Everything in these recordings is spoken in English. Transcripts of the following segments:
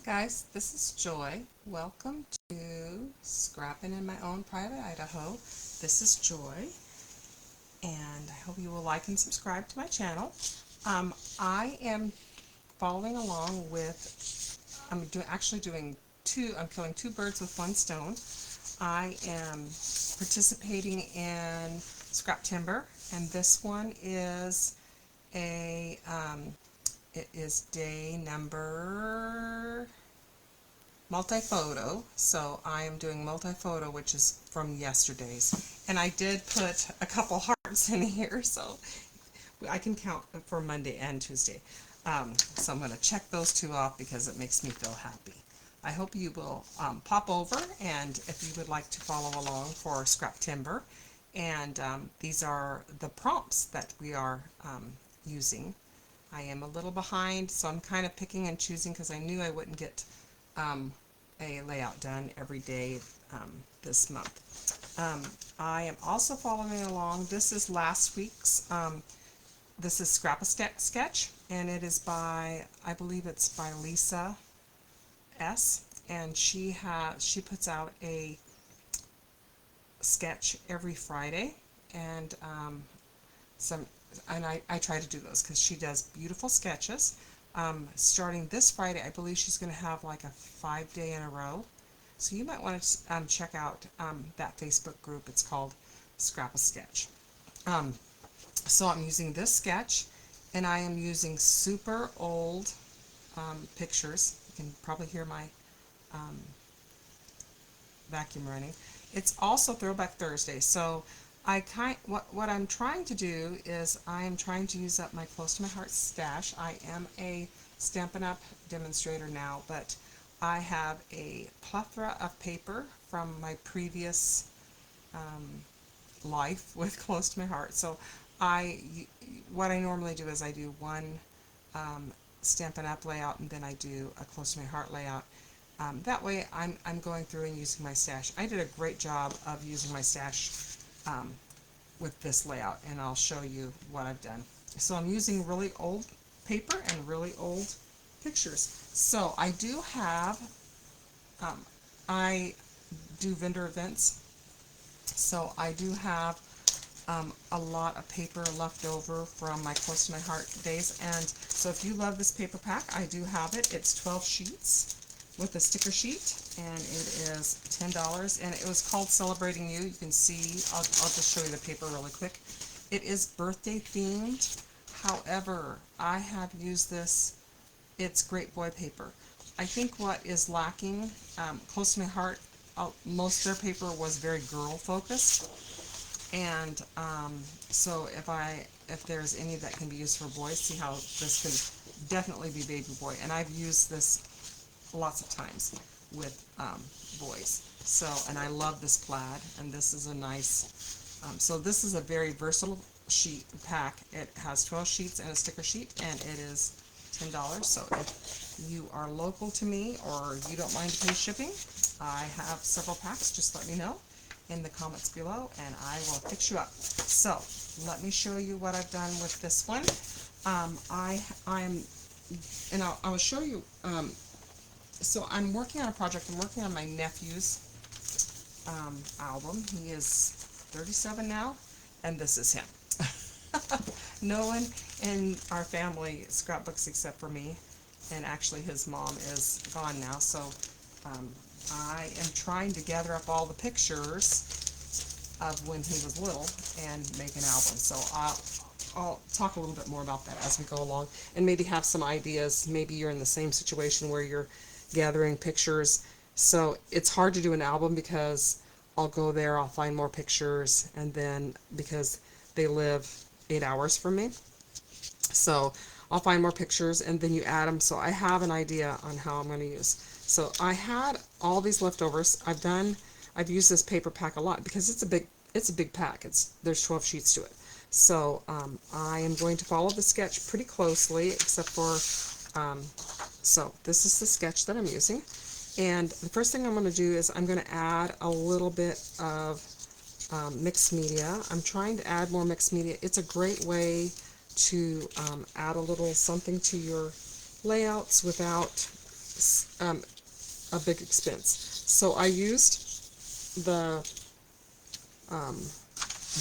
Guys, this is Joy. Welcome to Scrapping in My Own Private Idaho. This is Joy, and I hope you will like and subscribe to my channel. I am following along with, actually doing two, I'm killing two birds with one stone. I am participating in scrap timber, and this one is it is day number multi-photo, so I am doing multi-photo, which is from yesterday's. And I did put a couple hearts in here, so I can count for Monday and Tuesday. So I'm going to check those two off because it makes me feel happy. I hope you will pop over, and if you would like to follow along for scrap timber. And these are the prompts that we are using. I am a little behind, so I'm kind of picking and choosing because I knew I wouldn't get a layout done every day this month. I am also following along. This is last week's. This is Scrap-a-Sketch, and it is by, I believe it's by Lisa S. And she puts out a sketch every Friday, and I try to do those because she does beautiful sketches. Starting this Friday, I believe she's going to have like a 5-day in a row. So you might want to check out that Facebook group. It's called Scrap-a-Sketch. So I'm using this sketch, and I am using super old pictures. You can probably hear my vacuum running. It's also Throwback Thursday, so what I'm trying to do is I am trying to use up my close to my heart stash. I am a Stampin' Up! Demonstrator now, but I have a plethora of paper from my previous life with close to my heart. So what I normally do is I do one Stampin' Up! Layout, and then I do a close to my heart layout. That way I'm going through and using my stash. I did a great job of using my stash with this layout, and I'll show you what I've done. So I'm using really old paper and really old pictures. So I do have, I do vendor events, so I do have a lot of paper left over from my Close to My Heart days. And so if you love this paper pack, I do have it. It's 12 sheets with a sticker sheet, and it is $10, and it was called Celebrating You. You can see, I'll just show you the paper really quick. It is birthday themed. However, I have used this, it's great boy paper. I think what is lacking, Close to My Heart, most of their paper was very girl focused, and so if there's any that can be used for boys, see how this can definitely be baby boy. And I've used this lots of times with boys. So, and I love this plaid, and this is a nice, so this is a very versatile sheet pack. It has 12 sheets and a sticker sheet, and it is $10. So if you are local to me or you don't mind to pay shipping, I have several packs. Just let me know in the comments below, and I will fix you up. So let me show you what I've done with this one. I will show you. So I'm working on a project. I'm working on my nephew's album. He is 37 now, and this is him. No one in our family scrapbooks except for me, and actually his mom is gone now. So I am trying to gather up all the pictures of when he was little and make an album. So I'll talk a little bit more about that as we go along, and maybe have some ideas. Maybe you're in the same situation where you're gathering pictures. So it's hard to do an album because I'll go there, I'll find more pictures, and then because they live 8 hours from me, so I'll find more pictures and then you add them. So I have an idea on how I'm going to use. So I had all these leftovers. I've used this paper pack a lot because it's a big pack. There's 12 sheets to it. So I am going to follow the sketch pretty closely, except for so this is the sketch that I'm using, and the first thing I'm going to do is I'm going to add a little bit of mixed media. I'm trying to add more mixed media. It's a great way to add a little something to your layouts without a big expense. So I used the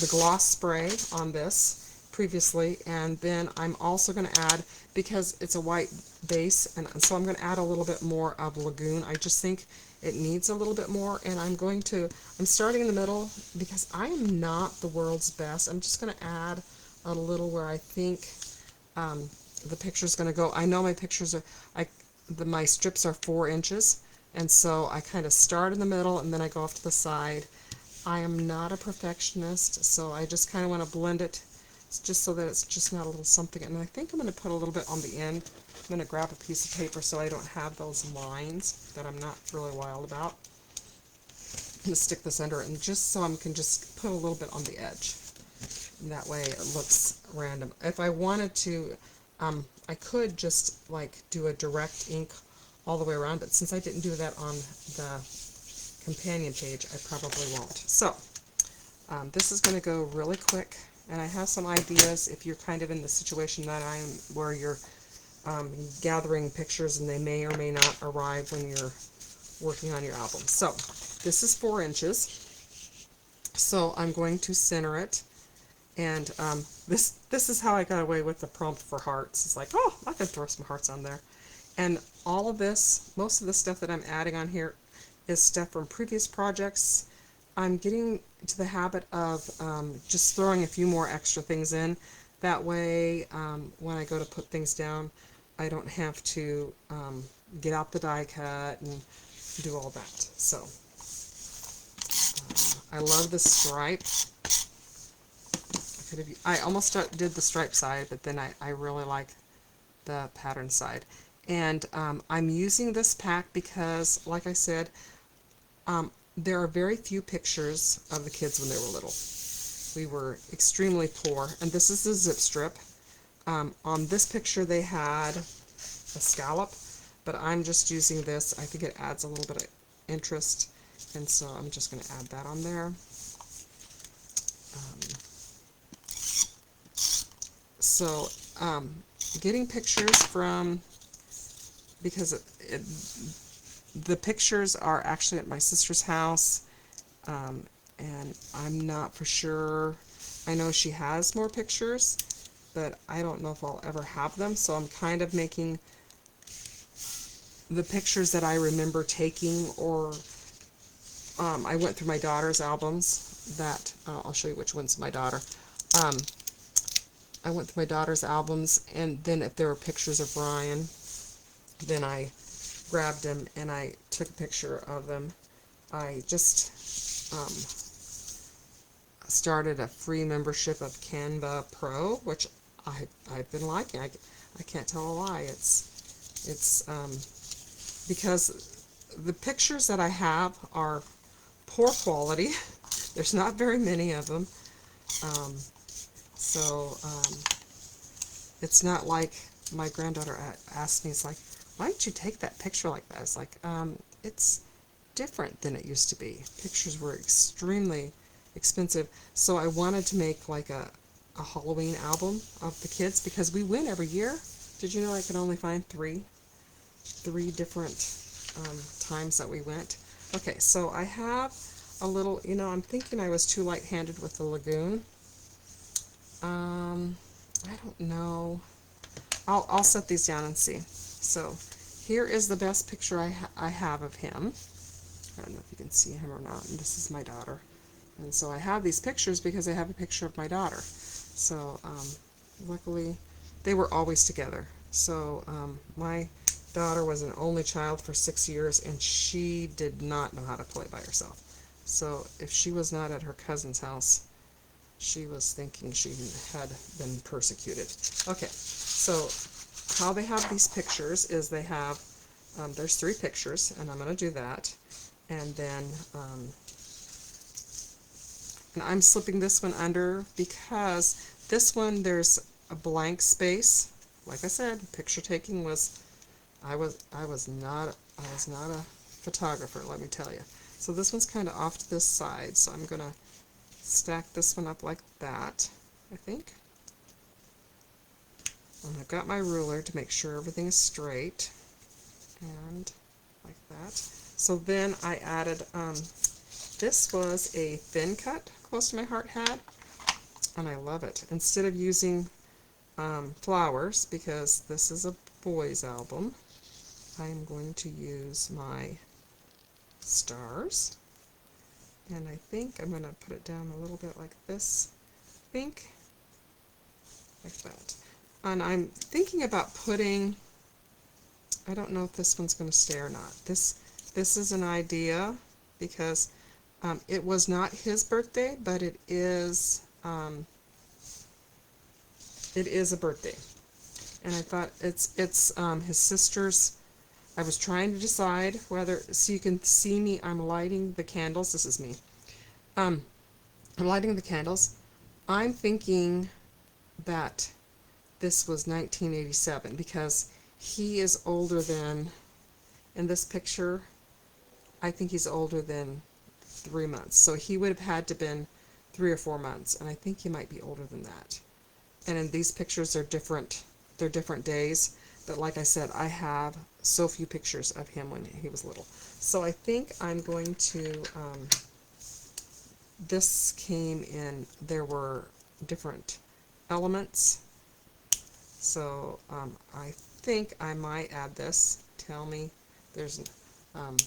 gloss spray on this previously, and then I'm also going to add, because it's a white base, and so I'm going to add a little bit more of Lagoon. I just think it needs a little bit more, and I'm starting in the middle because I am not the world's best. I'm just going to add a little where I think the picture's going to go. I know my pictures are, my strips are 4 inches, and so I kind of start in the middle and then I go off to the side. I am not a perfectionist, so I just kind of want to blend it just so that it's just not a little something. And I think I'm going to put a little bit on the end. I'm going to grab a piece of paper so I don't have those lines that I'm not really wild about. I'm going to stick this under it, and just so I can just put a little bit on the edge. And that way it looks random. If I wanted to, I could just like do a direct ink all the way around, but since I didn't do that on the companion page, I probably won't. So this is going to go really quick, and I have some ideas if you're kind of in the situation that I'm, where you're gathering pictures and they may or may not arrive when you're working on your album. So this is 4 inches, so I'm going to center it, and this is how I got away with the prompt for hearts. It's like, oh, I can throw some hearts on there. And all of this, most of the stuff that I'm adding on here is stuff from previous projects. I'm getting to the habit of just throwing a few more extra things in. That way, when I go to put things down, I don't have to get out the die cut and do all that. So, I love the stripe. I almost did the stripe side, but then I really like the pattern side. And I'm using this pack because, like I said, there are very few pictures of the kids when they were little. We were extremely poor, and this is a zip strip. On this picture they had a scallop, but I'm just using this. I think it adds a little bit of interest, and so I'm just going to add that on there. So getting pictures from, because the pictures are actually at my sister's house, and I'm not for sure. I know she has more pictures, but I don't know if I'll ever have them, so I'm kind of making the pictures that I remember taking, or I went through my daughter's albums that, I'll show you which one's my daughter. I went through my daughter's albums, and then if there were pictures of Ryan, then I grabbed them and I took a picture of them. I just started a free membership of Canva Pro, which I've been liking. I can't tell a lie. It's because the pictures that I have are poor quality. There's not very many of them. So it's not like my granddaughter asked me, it's like, why did you take that picture like that? It's like, it's different than it used to be. Pictures were extremely expensive, so I wanted to make like a Halloween album of the kids, because we win every year. Did you know I could only find three different times that we went? Okay, so I have a little, I'm thinking I was too light-handed with the Lagoon. I don't know. I'll set these down and see. So here is the best picture I have of him. I don't know if you can see him or not. And this is my daughter. And so I have these pictures because I have a picture of my daughter. So luckily they were always together. So my daughter was an only child for 6 years, and she did not know how to play by herself. So if she was not at her cousin's house, she was thinking she had been persecuted. Okay, so how they have these pictures is they have, there's 3 pictures, and I'm going to do that. And then, and I'm slipping this one under because this one there's a blank space. Like I said, picture taking was, I was not a photographer, let me tell you. So this one's kind of off to this side, so I'm going to stack this one up like that, I think. And I've got my ruler to make sure everything is straight. and like that. So then I added, this was a thin cut Close to My Heart had, and I love it. Instead of using flowers, because this is a boys album, I'm going to use my stars, and I think I'm going to put it down a little bit like this, I think, like that. And I'm thinking about putting, I don't know if this one's going to stay or not. This is an idea, because it was not his birthday, but it is a birthday, and I thought it's his sister's. I was trying to decide whether, so you can see me, I'm lighting the candles. This is me. I'm lighting the candles. I'm thinking that this was 1987, because he is older than, in this picture, I think he's older than 3 months. So he would have had to been 3 or 4 months, and I think he might be older than that. And in these pictures, they're different days. But like I said, I have so few pictures of him when he was little. So I think I'm going to, this came in, there were different elements. So I think I might add this. Tell me, there's, I don't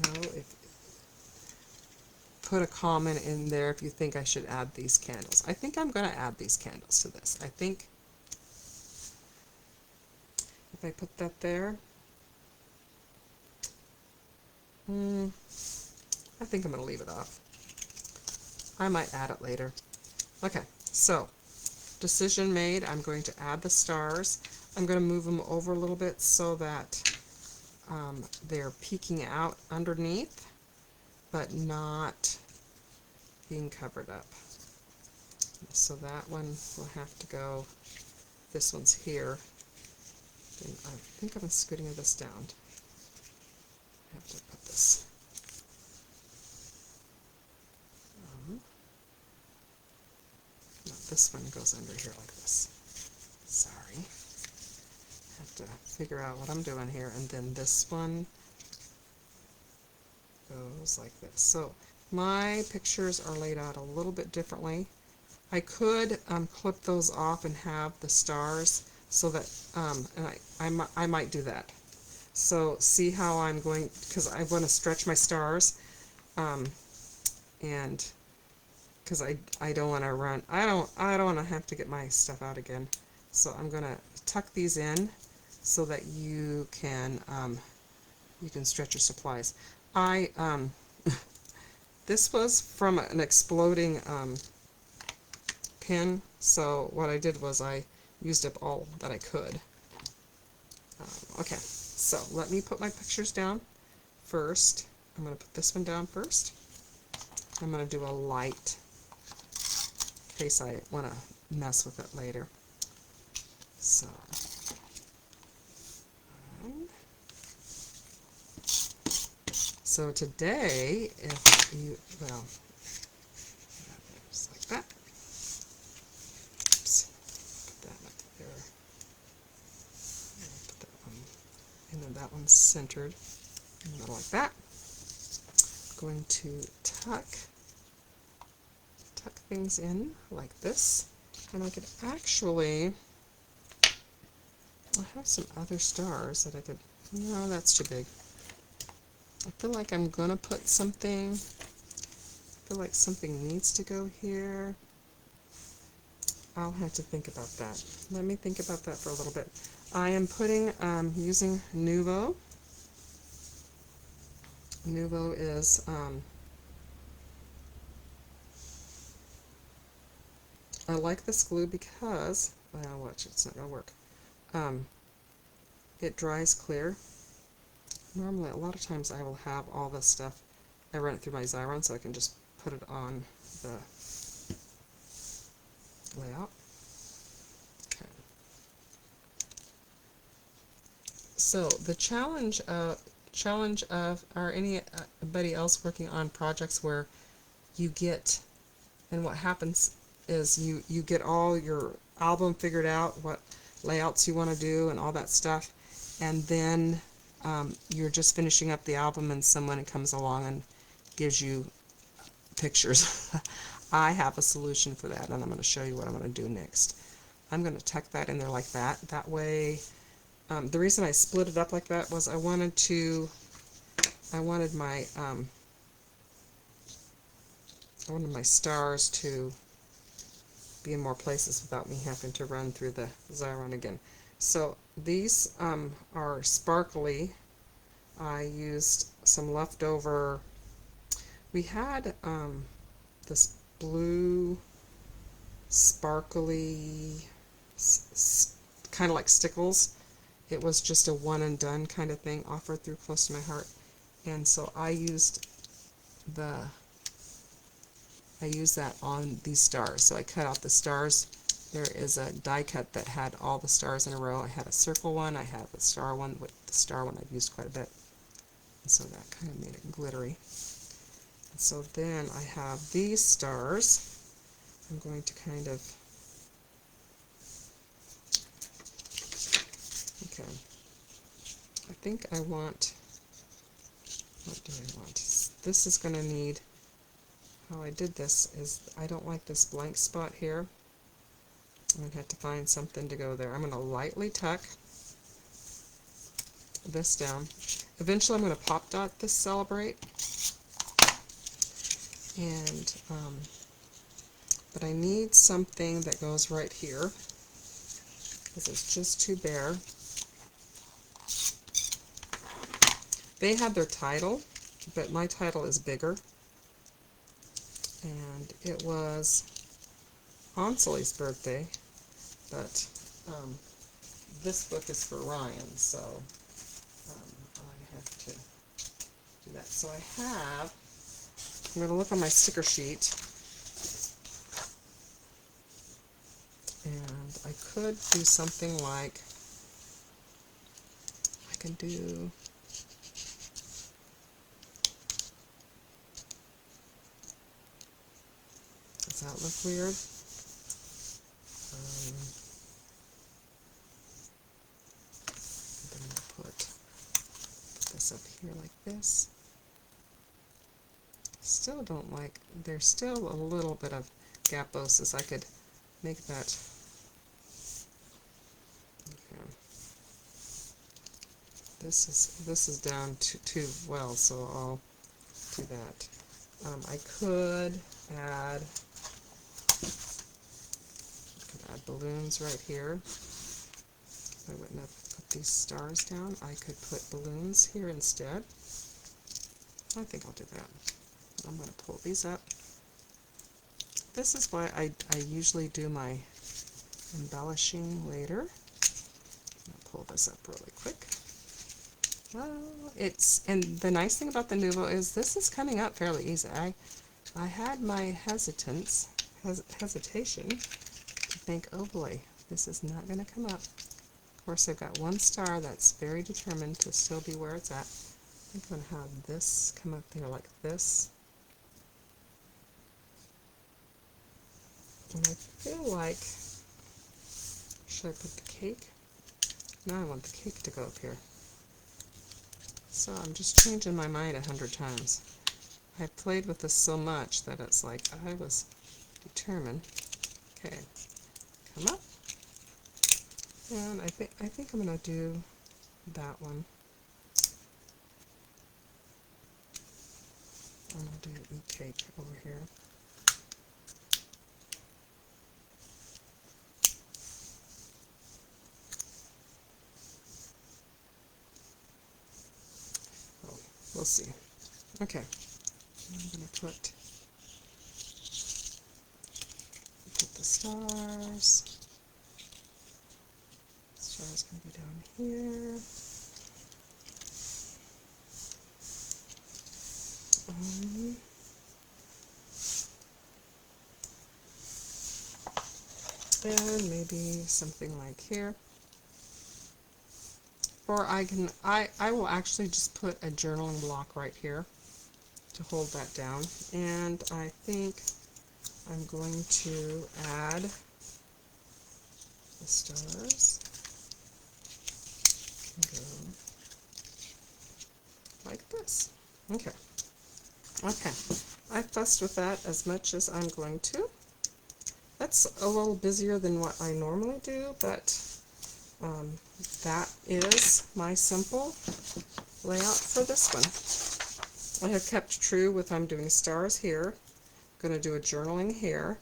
know if, put a comment in there if you think I should add these candles. I think I'm going to add these candles to this. I think if I put that there, I think I'm going to leave it off. I might add it later. Okay, so decision made. I'm going to add the stars. I'm going to move them over a little bit so that they're peeking out underneath, but not being covered up. So that one will have to go, this one's here. Then I think I'm scooting this down. I have to put this. No, this one goes under here like this. Sorry. Have to figure out what I'm doing here. And then this one goes like this. So my pictures are laid out a little bit differently. I could clip those off and have the stars, so that, and I might do that. So see how I'm going, because I want to stretch my stars, and because I don't want to run, I don't want to have to get my stuff out again. So I'm going to tuck these in so that you can stretch your supplies. This was from an exploding pin, so what I did was I used up all that I could. Okay, so let me put my pictures down first. I'm going to put this one down first. I'm going to do a light in case I want to mess with it later. So, so today, if you, well, just like that. Oops, put that up there. Put that one, and then that one's centered in the middle like that. Going to tuck things in like this, and I could actually, I have some other stars that I could, no, that's too big. I feel like I'm gonna put something, I feel like something needs to go here. I'll have to think about that. Let me think about that for a little bit. I am putting, using Nuvo. Nuvo is, I like this glue because, well, watch, it's not going to work. It dries clear. Normally, a lot of times I will have all this stuff, I run it through my Xyron so I can just put it on the layout. Okay. So the challenge of, or anybody else working on projects where you get, and what happens is you get all your album figured out, what layouts you want to do and all that stuff, and then you're just finishing up the album and someone comes along and gives you pictures. I have a solution for that, and I'm going to show you what I'm going to do next. I'm going to tuck that in there like that. That way, the reason I split it up like that was I wanted my stars to be in more places without me having to run through the Xyron again. So these are sparkly. I used some leftover. We had this blue sparkly, kind of like stickles. It was just a one and done kind of thing, offered through Close to My Heart. And so I used that on these stars. So I cut out the stars. There is a die cut that had all the stars in a row. I had a circle one, I had a star one. With the star one I've used quite a bit. And so that kind of made it glittery. And so then I have these stars. I'm going to kind of, okay, I think I want, what do I want? This is going to need, how I did this is, I don't like this blank spot here. I'm going to have to find something to go there. I'm going to lightly tuck this down. Eventually I'm going to pop dot this Celebrate. And, but I need something that goes right here, because it's just too bare. They had their title, but my title is bigger. And it was Ansley's birthday, but this book is for Ryan, so I have to do that. So I'm going to look on my sticker sheet, and I could do something like, I can do, does that look weird? I'm going to put this up here like this. Still don't like, there's still a little bit of gaposis. I could make that, okay. This is down too well, so I'll do that. I could add balloons right here. If I wouldn't have put these stars down, I could put balloons here instead. I think I'll do that. I'm going to pull these up. This is why I usually do my embellishing later. I'll pull this up really quick. Well, and the nice thing about the Nuvo is this is coming up fairly easy. I had my hesitation to think, oh boy, this is not going to come up. Of course, I've got one star that's very determined to still be where it's at. I'm going to have this come up there like this. And I feel like, should I put the cake? No, I want the cake to go up here. So I'm just changing my mind 100 times. I've played with this so much that it's like I was determined. Okay, come up. And I think I'm going to do that one. I'm going to do e-cake over here. Oh, we'll see. Okay, I'm going to put the stars. The stars going to be down here. And maybe something like here. Or I will actually just put a journaling block right here to hold that down. And I think I'm going to add the stars. Go like this. Okay. Okay. I fussed with that as much as I'm going to. That's a little busier than what I normally do, but that is my simple layout for this one. I have kept true with I'm doing stars here. I'm going to do a journaling here.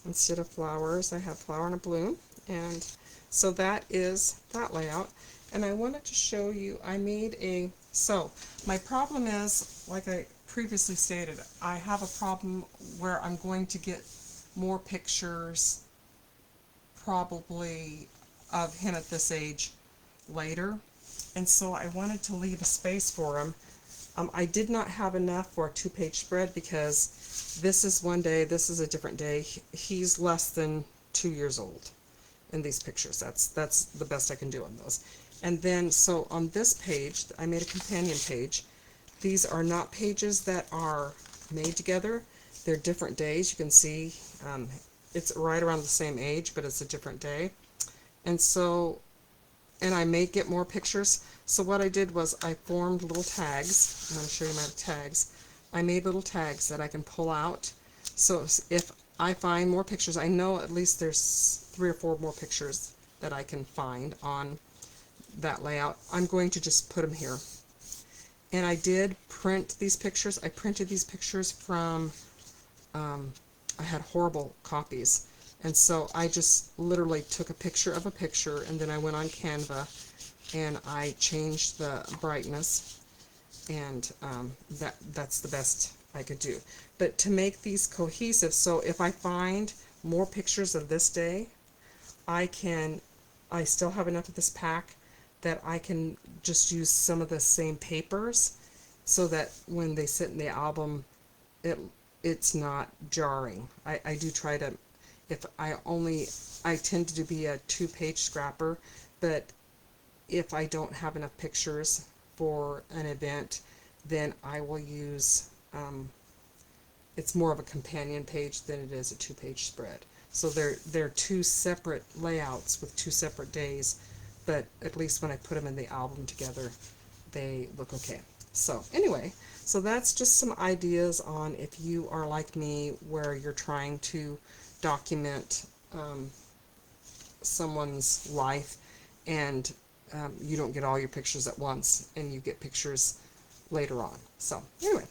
Instead of flowers, I have flower and a bloom. And so that is that layout. And I wanted to show you, I made a, so my problem is, like I previously stated, I have a problem where I'm going to get more pictures probably of him at this age later. And so I wanted to leave a space for him. I did not have enough for a 2-page spread because this is one day, this is a different day. He's less than 2 years old in these pictures. That's the best I can do on those. And then, so on this page, I made a companion page. These are not pages that are made together. They're different days. You can see it's right around the same age, but it's a different day. And so, and I may get more pictures. So what I did was I formed little tags. I'm going to show you my tags. I made little tags that I can pull out. So if I find more pictures, I know at least there's 3 or 4 more pictures that I can find on that layout. I'm going to just put them here. And I did print these pictures. I printed these pictures from, I had horrible copies. And so I just literally took a picture of a picture, and then I went on Canva and I changed the brightness, and that's the best I could do. But to make these cohesive, so if I find more pictures of this day, I still have enough of this pack that I can just use some of the same papers so that when they sit in the album, it's not jarring. I do try to, if I tend to be a 2-page scrapper, but if I don't have enough pictures for an event, then I will use, it's more of a companion page than it is a 2-page spread. So they're 2 separate layouts with 2 separate days, but at least when I put them in the album together, they look okay. So anyway, so that's just some ideas on if you are like me where you're trying to document someone's life and you don't get all your pictures at once and you get pictures later on. So anyway,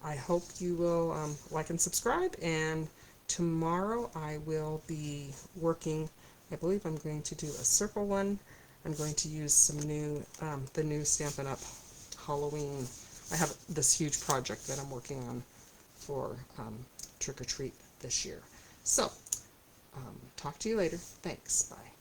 I hope you will like and subscribe, and tomorrow I will be working, I believe I'm going to do a circle one. I'm going to use some new, the new Stampin' Up! Halloween. I have this huge project that I'm working on for Trick or Treat this year. So, talk to you later. Thanks. Bye.